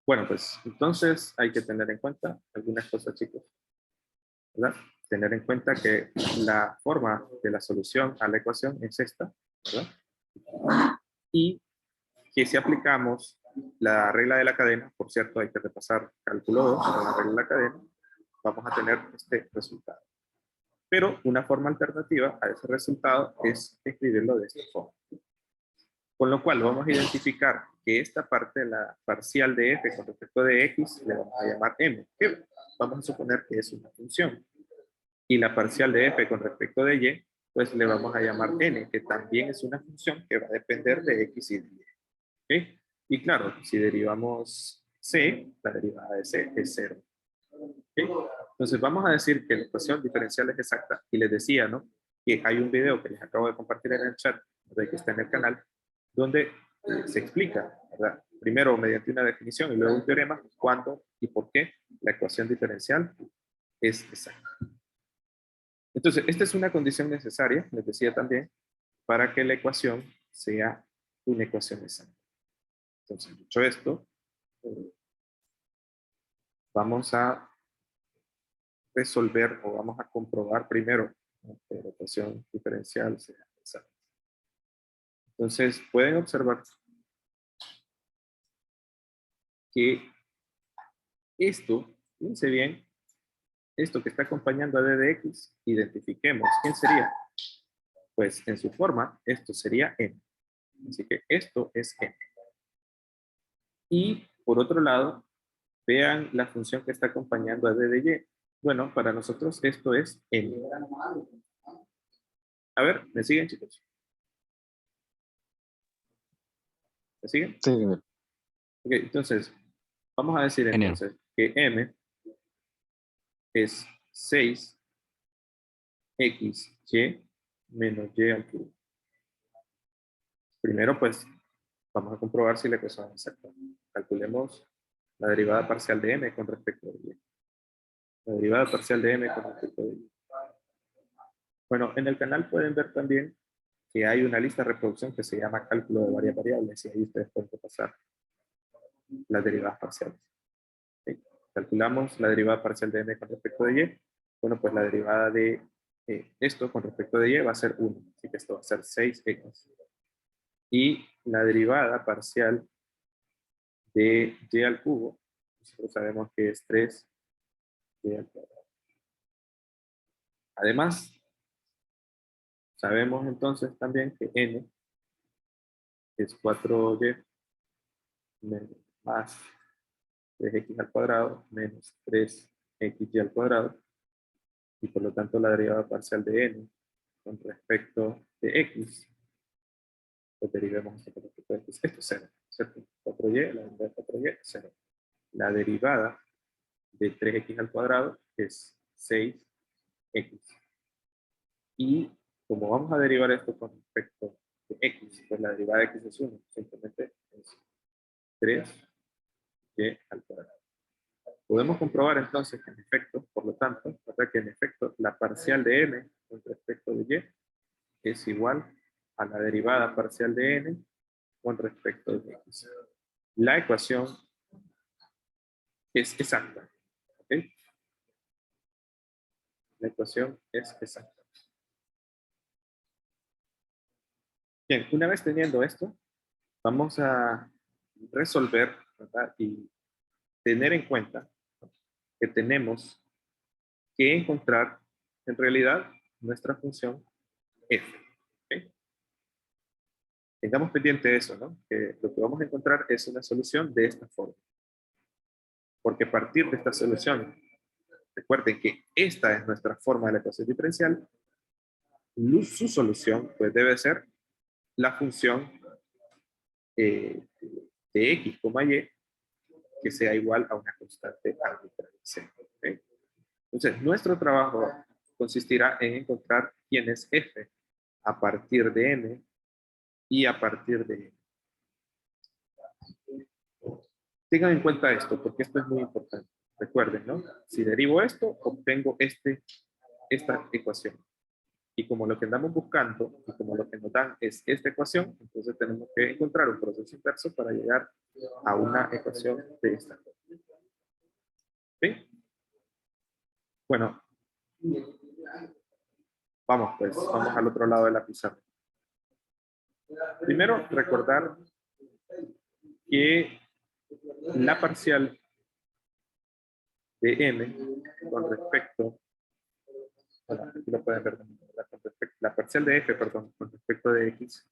Bueno, pues entonces hay que tener en cuenta algunas cosas, chicos, ¿verdad? Tener en cuenta que la forma de la solución a la ecuación es esta, ¿verdad? Y que si aplicamos la regla de la cadena, por cierto, hay que repasar cálculo 2 con la regla de la cadena, vamos a tener este resultado. Pero una forma alternativa a ese resultado es escribirlo de esta forma. Con lo cual vamos a identificar que esta parte, la parcial de f con respecto de x, le vamos a llamar m, que vamos a suponer que es una función. Y la parcial de f con respecto de y, pues le vamos a llamar n, que también es una función que va a depender de x y de y. ¿Okay? Y claro, si derivamos c, la derivada de c es 0. ¿Okay? Entonces vamos a decir que la ecuación diferencial es exacta. Y les decía, ¿no? Que hay un video que les acabo de compartir en el chat, que está en el canal, donde se explica, ¿verdad? Primero mediante una definición y luego un teorema, cuándo y por qué la ecuación diferencial es exacta. Entonces, esta es una condición necesaria, les decía también, para que la ecuación sea una ecuación exacta. Entonces, dicho esto, vamos a resolver o vamos a comprobar primero que la ecuación diferencial sea exacta. Entonces, pueden observar que esto, fíjense bien, esto que está acompañando a d de x, identifiquemos quién sería. Pues en su forma, esto sería n. Así que esto es n. Y por otro lado, vean la función que está acompañando a d de y. Bueno, para nosotros esto es n. A ver, ¿me siguen, chicos? ¿Me siguen? Sí, Ok, entonces, vamos a decir genial. entonces que m es 6xy menos y al cubo. Primero, pues, vamos a comprobar si la ecuación es exacta. Calculemos la derivada parcial de m con respecto de y. La derivada parcial de m con respecto de y. Bueno, en el canal pueden ver también que hay una lista de reproducción que se llama cálculo de varias variables y ahí ustedes pueden pasar las derivadas parciales. ¿Sí? Calculamos la derivada parcial de m con respecto de y. Bueno, pues la derivada de esto con respecto de y va a ser 1. Así que esto va a ser 6x. Y la derivada parcial de y al cubo, nosotros sabemos que es 3y al cuadrado. Además, sabemos entonces también que n es 4y más 3x al cuadrado menos 3xy al cuadrado, y por lo tanto la derivada parcial de n con respecto de x, pues derivemos esto con respecto de x. Esto es 0, ¿cierto? 4y, la derivada de 4y es 0. La derivada de 3x al cuadrado es 6x. Y como vamos a derivar esto con respecto de x, pues la derivada de x es 1, simplemente es 3y al cuadrado. Podemos comprobar entonces que en efecto, por lo tanto, ¿verdad? Que en efecto la parcial de n con respecto de y es igual a la derivada parcial de n con respecto de x. La ecuación es exacta. ¿Okay? La ecuación es exacta. Bien, una vez teniendo esto, vamos a resolver, ¿verdad? Y tener en cuenta que tenemos que encontrar en realidad nuestra función f. ¿Okay? Tengamos pendiente eso, ¿no? Que lo que vamos a encontrar es una solución de esta forma. Porque a partir de esta solución, recuerden que esta es nuestra forma de la ecuación diferencial, su solución pues debe ser la función de x, y, que sea igual a una constante arbitraria c. ¿Okay? Entonces, nuestro trabajo consistirá en encontrar quién es f a partir de n y a partir de n. Tengan en cuenta esto, porque esto es muy importante. Recuerden, ¿no? Si derivo esto, obtengo esta ecuación. Y como lo que andamos buscando y como lo que nos dan es esta ecuación, entonces tenemos que encontrar un proceso inverso para llegar a una ecuación de esta forma. ¿Sí? Bueno, vamos pues, vamos al otro lado de la pizarra. Primero, recordar que la parcial de m con respecto, bueno, aquí lo pueden ver, la parcial de f, perdón, con respecto de x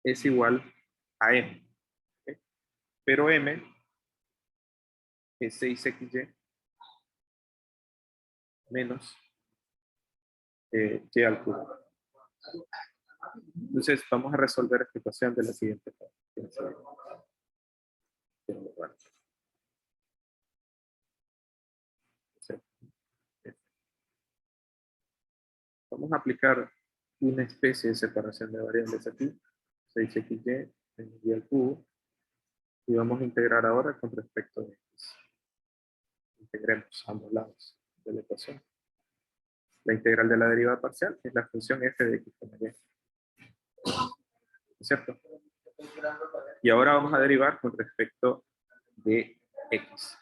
es igual a m. ¿Okay? Pero m es 6xy menos y al cubo. Entonces, vamos a resolver esta ecuación de la siguiente forma. Vamos a aplicar una especie de separación de variables aquí, 6xy menos y al cubo, y vamos a integrar ahora con respecto a x. Integremos ambos lados de la ecuación. La integral de la derivada parcial es la función f de x con y. ¿Cierto? Y ahora vamos a derivar con respecto de x.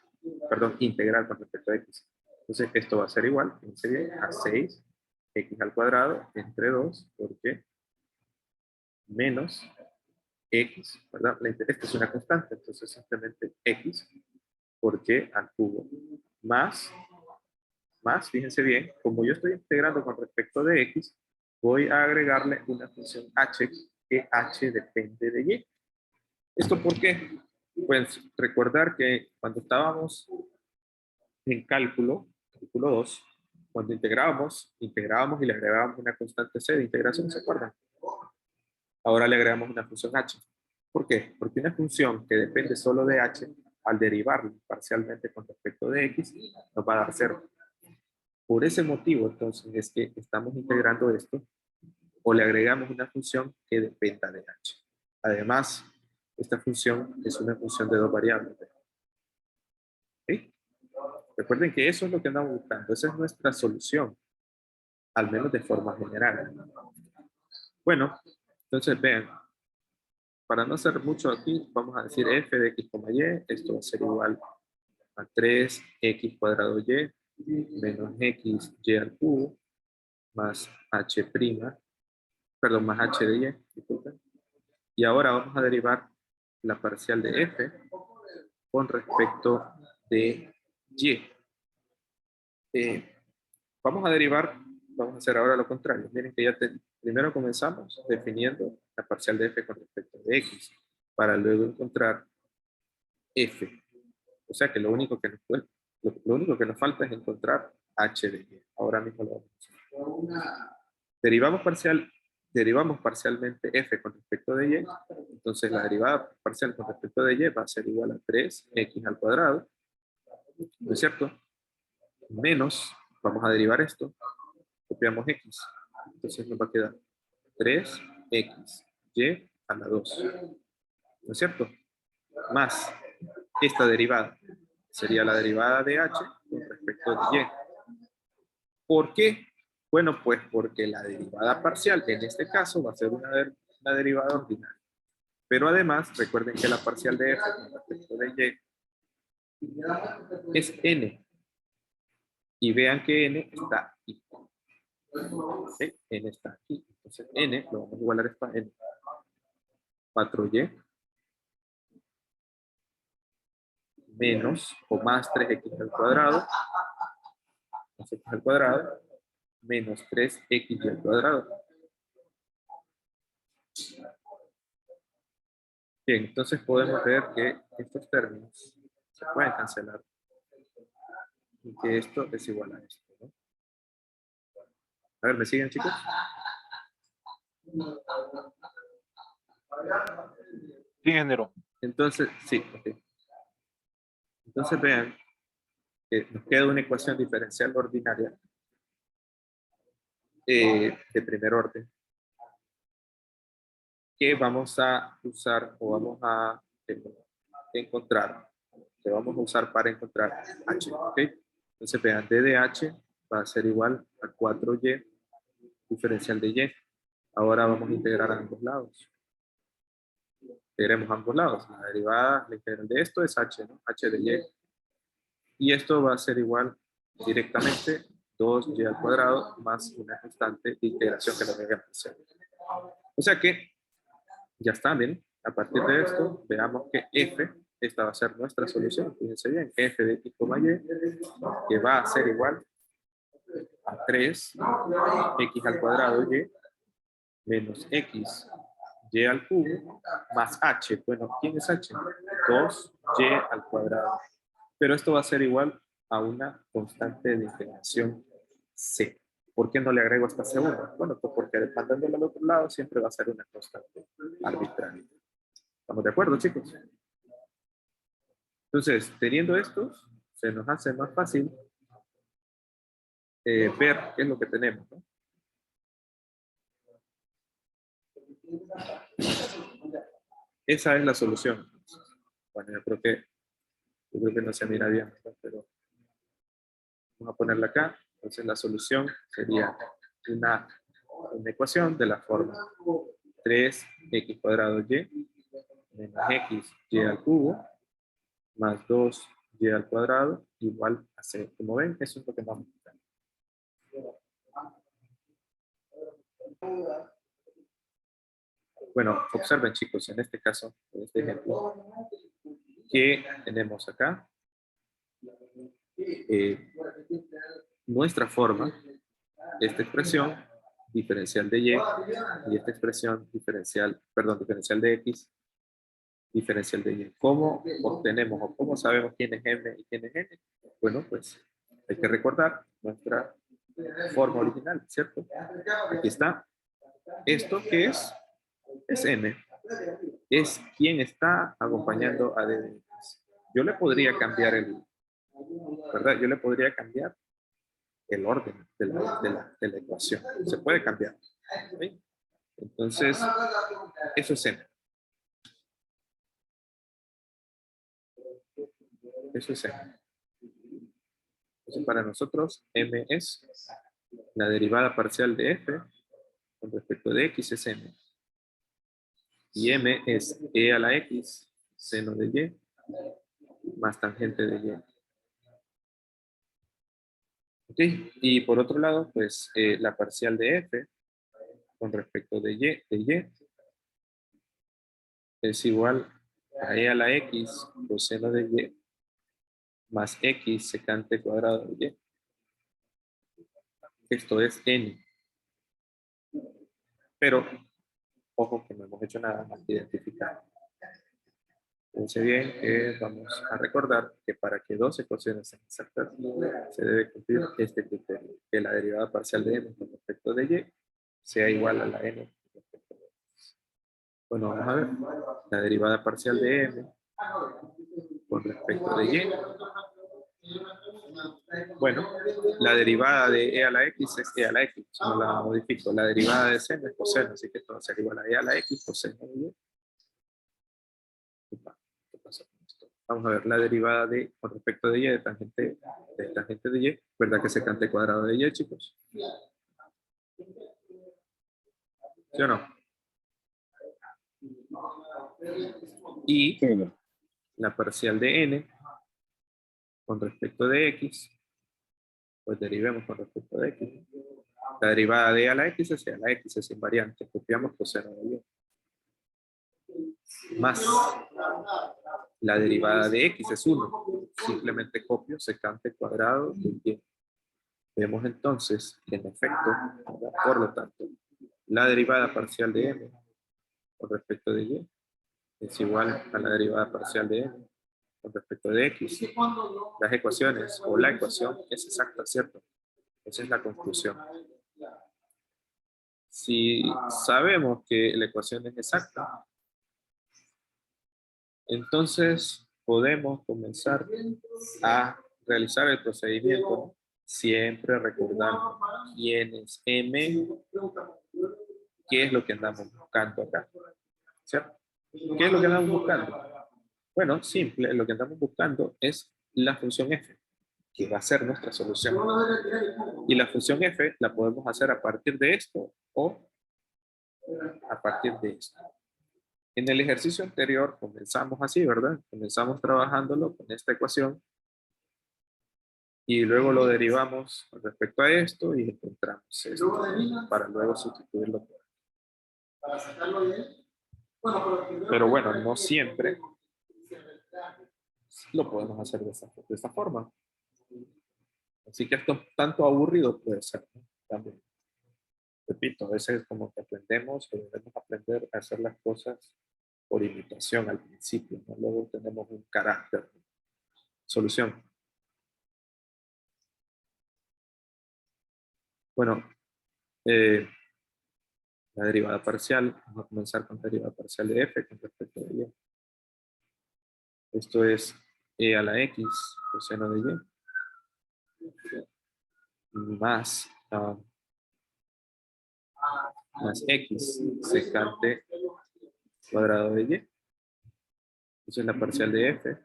Perdón, integral con respecto a x. Entonces esto va a ser igual, fíjense bien, a 6x al cuadrado entre 2, porque menos x, ¿verdad? Esta es una constante, entonces simplemente x, porque al cubo, más, fíjense bien, como yo estoy integrando con respecto de x, voy a agregarle una función h, que h depende de y. ¿Esto por qué? Pues recordar que cuando estábamos en cálculo 2, cuando integrábamos y le agregábamos una constante c de integración, ¿se acuerdan? Ahora le agregamos una función h. ¿Por qué? Porque una función que depende solo de h, al derivarla parcialmente con respecto de x, nos va a dar 0. Por ese motivo, entonces, es que estamos integrando esto o le agregamos una función que dependa de h. Además, esta función es una función de dos variables. ¿Sí? Recuerden que eso es lo que andamos buscando. Esa es nuestra solución, al menos de forma general. Bueno, entonces vean, para no hacer mucho aquí, vamos a decir f de x, y, esto va a ser igual a 3x cuadrado y menos x y al cubo más h', perdón, más h de y, disculpen. Y ahora vamos a derivar la parcial de f con respecto de y. Vamos a hacer ahora lo contrario. Miren que primero comenzamos definiendo la parcial de f con respecto de x, para luego encontrar f. O sea que lo único que nos falta es encontrar h de y. Ahora mismo lo vamos a hacer. Derivamos parcialmente f con respecto de y, entonces la derivada parcial con respecto de y va a ser igual a 3x al cuadrado, ¿no es cierto? Menos, vamos a derivar esto, copiamos x, entonces nos va a quedar 3x y a la 2, ¿no es cierto? Más esta derivada, sería la derivada de h con respecto de y. ¿Por qué? Bueno, pues porque la derivada parcial en este caso va a ser una derivada ordinaria. Pero además, recuerden que la parcial de f con respecto de y es n. Y vean que n está aquí. ¿Sí? N está aquí. Entonces n lo vamos a igualar a esta n. 4y menos o más 3x al cuadrado, más x al cuadrado, menos 3x al cuadrado. Bien, entonces podemos ver que estos términos se pueden cancelar y que esto es igual a esto, ¿no? A ver, ¿me siguen, chicos? Sí, ingeniero. Entonces, sí, ok. Entonces vean que nos queda una ecuación diferencial ordinaria de primer orden que vamos a usar o vamos a encontrar, que vamos a usar para encontrar h, ¿ok? Entonces vean, d de h va a ser igual a 4y diferencial de y. Ahora vamos a integrar a ambos lados. Integremos ambos lados. La derivada, la integral de esto es h, ¿no? H de y. Y esto va a ser igual directamente 2y al cuadrado más una constante de integración que nos venga a hacer. O sea que ya está, miren. A partir de esto, veamos que f, esta va a ser nuestra solución. Fíjense bien, f de x, y, que va a ser igual a 3 x al cuadrado y menos x y al cubo más h. Bueno, ¿quién es h? 2y al cuadrado. Pero esto va a ser igual a una constante de integración c. ¿Por qué no le agrego esta segunda? Bueno, pues porque mandándolo al otro lado siempre va a ser una constante arbitraria. ¿Estamos de acuerdo, chicos? Entonces, teniendo estos, se nos hace más fácil ver qué es lo que tenemos, ¿no? Esa es la solución. Bueno, yo creo que no se mira bien, ¿no? Pero vamos a ponerla acá. Entonces la solución sería una ecuación de la forma 3x cuadrado y menos x y al cubo más 2y al cuadrado igual a 0. Como ven, eso es lo que vamos a buscar. Bueno, observen, chicos, en este caso, en este ejemplo, que tenemos acá nuestra forma, esta expresión diferencial de y esta expresión diferencial de x, diferencial de y. ¿Cómo obtenemos o cómo sabemos quién es m y quién es n? Bueno, pues hay que recordar nuestra forma original, ¿cierto? Aquí está. Esto que es m. Es quien está acompañando a d. Yo le podría cambiar ¿verdad? Yo le podría cambiar el orden de la ecuación. Se puede cambiar. ¿Sí? Entonces, eso es m. Eso es m. Entonces, para nosotros, m es la derivada parcial de f con respecto de x es m. Y m es e a la x seno de y más tangente de y. ¿Ok? Y por otro lado, pues la parcial de f con respecto de y es igual a e a la x coseno de y más x secante cuadrado de y. Esto es n. Pero, ojo que no hemos hecho nada más que identificar. Fíjense bien que vamos a recordar que para que dos ecuaciones sean exactas se debe cumplir este criterio, que la derivada parcial de m con respecto de y sea igual a la n con respecto de x. Bueno, vamos a ver. La derivada parcial de m con respecto de y. Bueno, la derivada de e a la x es e a la x, no la modifico. La derivada de seno es coseno, así que esto va a ser igual a e a la x coseno de y. ¿Qué pasa con esto? Vamos a ver la derivada con respecto de y, de tangente de y, ¿verdad que secante cuadrado de y, chicos? ¿Sí o no? Y la parcial de n con respecto de x, pues derivemos con respecto de x. La derivada de e a la x es e a la x, es invariante. Copiamos coseno de y. Más la derivada de x es 1. Simplemente copio secante cuadrado de y. Vemos entonces que en efecto, por lo tanto, la derivada parcial de m con respecto de y es igual a la derivada parcial de m con respecto de x. Las ecuaciones o la ecuación es exacta, ¿cierto? Esa es la conclusión. Si sabemos que la ecuación es exacta, entonces podemos comenzar a realizar el procedimiento siempre recordando quién es m, qué es lo que andamos buscando acá, ¿cierto? ¿Qué es lo que andamos buscando? Bueno, simple, lo que andamos buscando es la función f. que va a ser nuestra solución. Y la función f la podemos hacer a partir de esto o a partir de esto. En el ejercicio anterior comenzamos así, ¿verdad? Comenzamos trabajándolo con esta ecuación y luego lo derivamos con respecto a esto y encontramos esto para luego sustituirlo. Pero bueno, no siempre lo podemos hacer de esta forma. Así que esto tanto aburrido puede ser, ¿no? También. Repito, a veces como que aprendemos o debemos aprender a hacer las cosas por imitación al principio, ¿no? Luego tenemos un carácter. Solución. Bueno, la derivada parcial, vamos a comenzar con la derivada parcial de f con respecto a y. Esto es e a la x coseno de y más x secante cuadrado de y. Entonces la parcial de f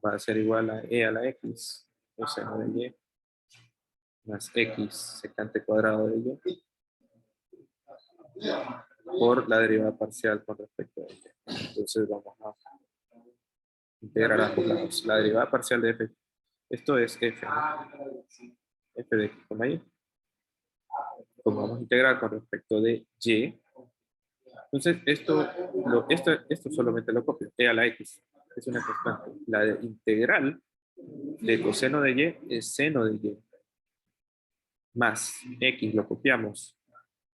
va a ser igual a e a la x coseno de y más x secante cuadrado de y por la derivada parcial con respecto a y. Entonces vamos a integrar a ambos lados. La derivada parcial de f, esto es f, ¿no? F de x, y. Como vamos a integrar con respecto de y, entonces esto solamente lo copio, e a la x, es una constante. La integral de coseno de y es seno de y, más x lo copiamos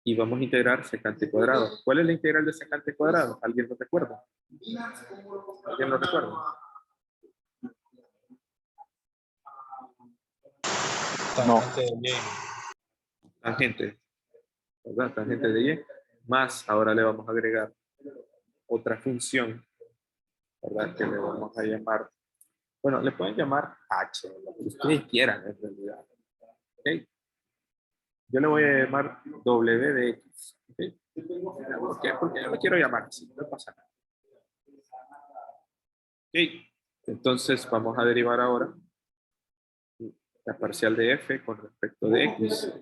y vamos a integrar secante cuadrado. ¿Cuál es la integral de secante cuadrado? ¿Alguien lo recuerda? ¿Alguien lo recuerda? No. Tangente, ¿verdad? Tangente de y, más ahora le vamos a agregar otra función, ¿verdad? Que le vamos a llamar, bueno, le pueden llamar h, lo que ustedes quieran en realidad. ¿Ok? Yo le voy a llamar w de x. ¿Okay? ¿Por qué? Porque yo lo quiero llamar así, no pasa nada. ¿Ok? Entonces vamos a derivar ahora la parcial de f con respecto de x.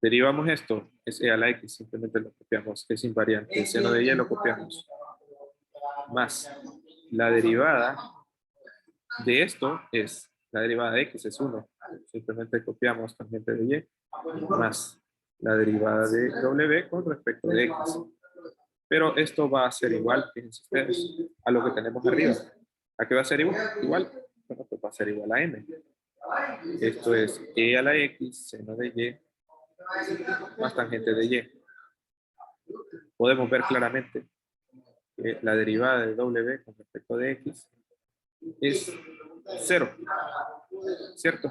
Derivamos esto, es e a la x, simplemente lo copiamos, es invariante. El seno de y lo copiamos. Más la derivada de esto es, la derivada de x es 1. Simplemente copiamos tangente de y, más la derivada de w con respecto de x. Pero esto va a ser igual, fíjense ustedes, a lo que tenemos arriba. ¿A qué va a ser igual? Igual, bueno, pues va a ser igual a m. Esto es e a la x, seno de y, más tangente de y. Podemos ver claramente que la derivada de w con respecto de x es 0, ¿cierto?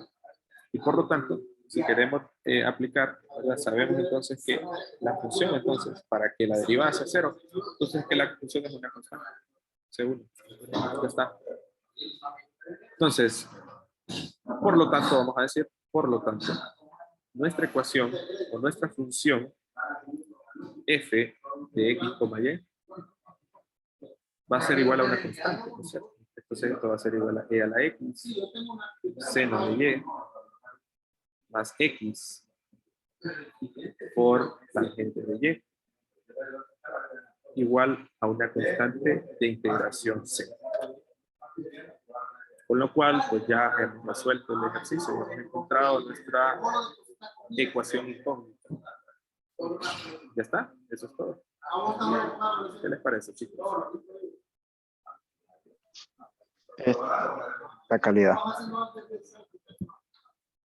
Y por lo tanto, si queremos aplicar, ¿verdad? Sabemos entonces que la función, entonces, para que la derivada sea 0, entonces que la función es una constante. Seguro. Ya está. Entonces, por lo tanto, vamos a decir, por lo tanto, nuestra ecuación o nuestra función f de x, y va a ser igual a una constante, ¿no es cierto? Entonces esto va a ser igual a e a la x, seno de y, más x por tangente de y, igual a una constante de integración c. Con lo cual, pues ya hemos resuelto el ejercicio, hemos encontrado nuestra ecuación incógnita. ¿Ya está? Eso es todo. ¿Qué les parece, chicos? La calidad.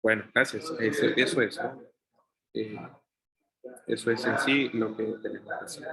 Bueno, gracias. Eso es, ¿no? Eso es en sí lo que tenemos que hacer.